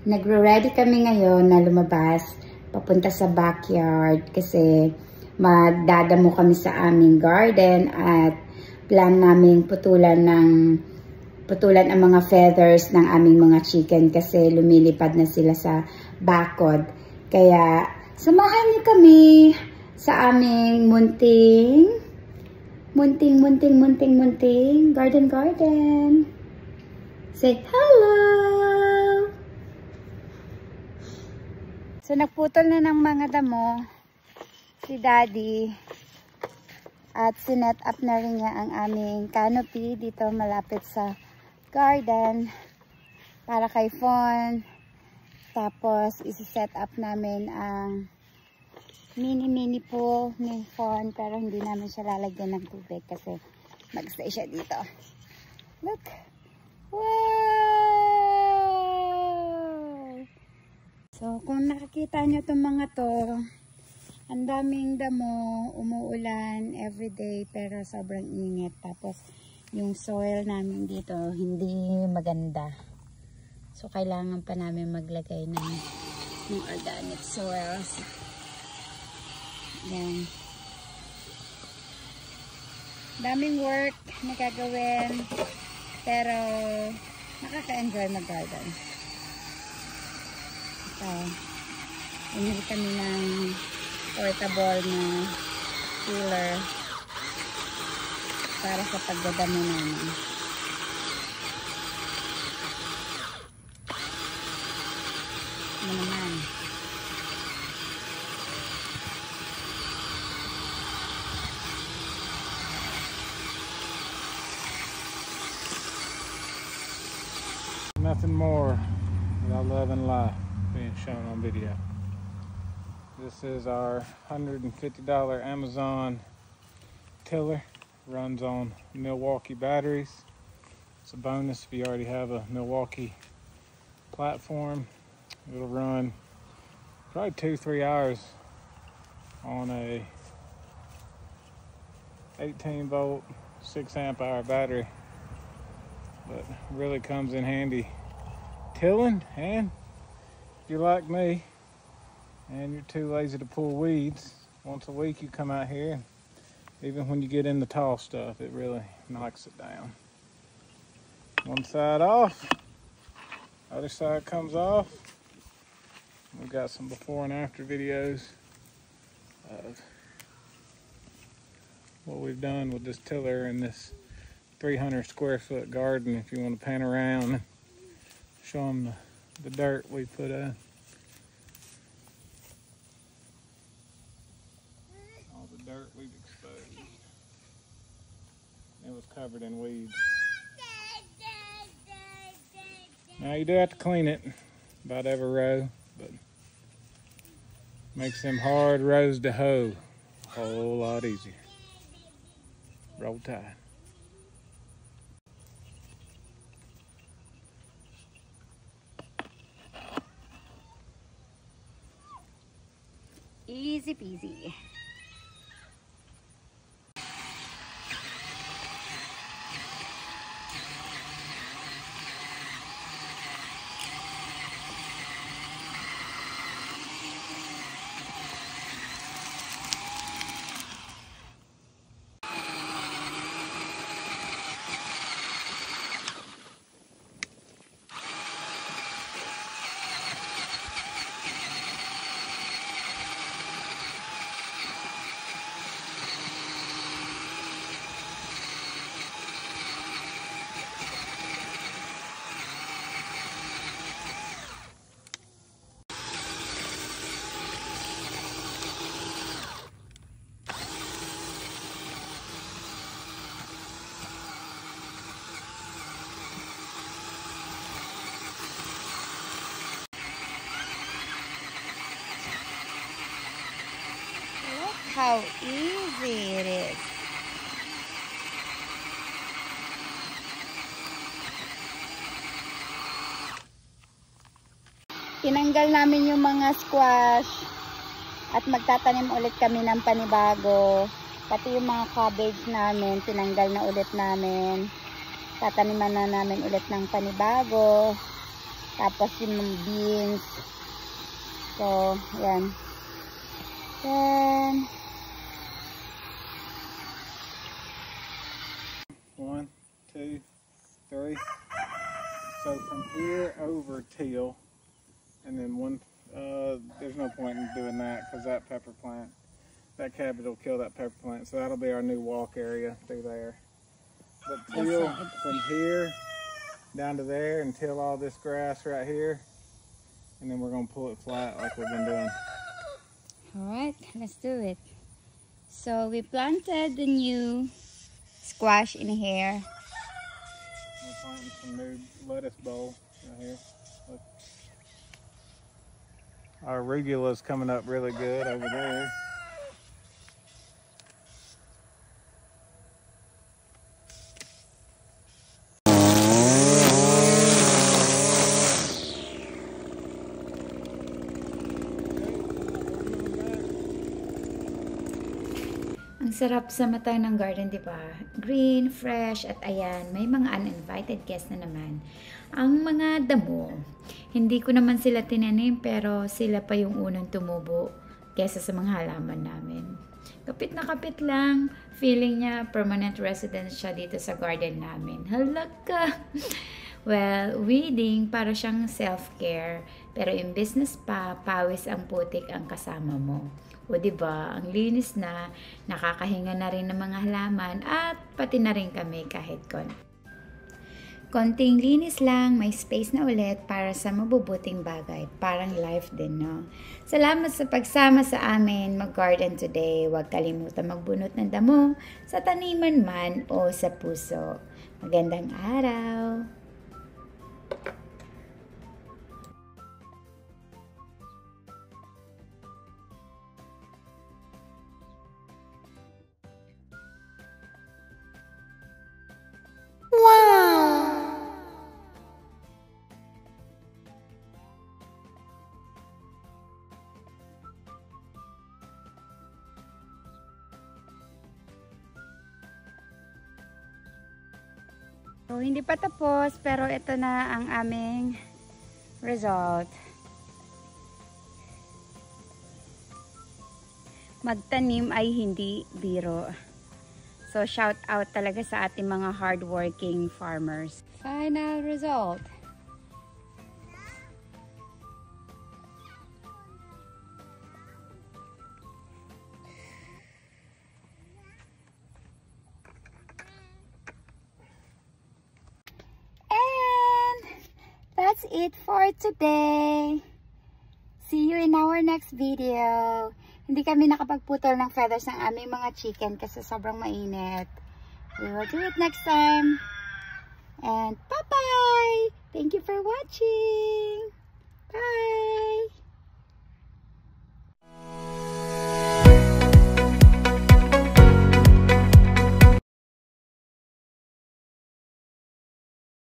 Nagre-ready kami ngayon na lumabas papunta sa backyard kasi magdadamo kami sa aming garden at plan namin putulan ang mga feathers ng aming mga chicken kasi lumilipad na sila sa bakod. Kaya samahan niyo kami sa aming munting garden. Say hello! So, nagputol na ng mga damo si Daddy at sinet up na rin niya ang aming canopy dito malapit sa garden para kay Fawn. Tapos, isi-set up namin ang mini pool ni Fawn pero hindi namin siya lalagyan ng tubig kasi mag-stay siya dito. Look! Wow! So, kung nakikita nyo itong mga to, ang daming damo, umuulan everyday pero sobrang init. Tapos, yung soil namin dito hindi maganda. So, kailangan pa namin maglagay ng organic soils. Yan. Daming work na gagawin pero nakaka-enjoy mag-garden. So, umili kami ng portable na chiller para sa pagdadamo namin. Ano naman? Nothing more without love and life being shown on video. This is our $150 Amazon tiller. Runs on Milwaukee batteries. It's a bonus if you already have a Milwaukee platform. It'll run probably 2-3 hours on a 18 volt 6 amp hour battery, but really comes in handy tilling. And if you're like me and you're too lazy to pull weeds, once a week you come out here, even when you get in the tall stuff, it really knocks it down. One side off, other side comes off. We've got some before and after videos of what we've done with this tiller in this 300 square foot garden. If you want to pan around and show them the dirt we put in. All the dirt we've exposed. It was covered in weeds. Now you do have to clean it about every row, but makes them hard rows to hoe a whole lot easier. Roll Tide. Easy peasy. How easy it is. Tinanggal namin yung mga squash at magtatanim ulit kami ng panibago. Pati yung mga cabbage namin, tinanggal na ulit namin. Tataniman na namin ulit ng panibago. Tapos yung beans. So, yan. Then, 1, 2, 3. So from here over till, and then there's no point in doing that because that pepper plant, that cabbage will kill that pepper plant. So that'll be our new walk area through there. But till from here down to there and till all this grass right here, and then we're gonna pull it flat like we've been doing. alright, let's do it. So we planted the new squash in here. We're planting some new lettuce bowl right here. Look. Our arugula's coming up really good over there. Ang sarap sa mata ng garden, di ba? Green, fresh, at ayan, may mga uninvited guests na naman. Ang mga damo, hindi ko naman sila tinanim pero sila pa yung unang tumubo kesa sa mga halaman namin. Kapit na kapit lang, feeling niya permanent residence siya dito sa garden namin. Halaka! Well, weeding para siyang self-care, pero in business pa, pawis ang putik ang kasama mo. O diba, ang linis na, nakakahinga na rin ng mga halaman at pati na rin kami kahit konting linis lang, may space na ulit para sa mabubuting bagay. Parang life din, no? Salamat sa pagsama sa amin mag-garden today. Huwag kalimutan magbunot ng damo sa taniman man o sa puso. Magandang araw! So, hindi pa tapos, pero ito na ang aming result. Magtanim ay hindi biro. So, shout out talaga sa ating mga hardworking farmers. Final result. That's it for today. See you in our next video. Hindi kami nakapagputol ng feathers ng aming mga chicken kasi sobrang mainit. We will do it next time. And bye-bye! Thank you for watching. Bye!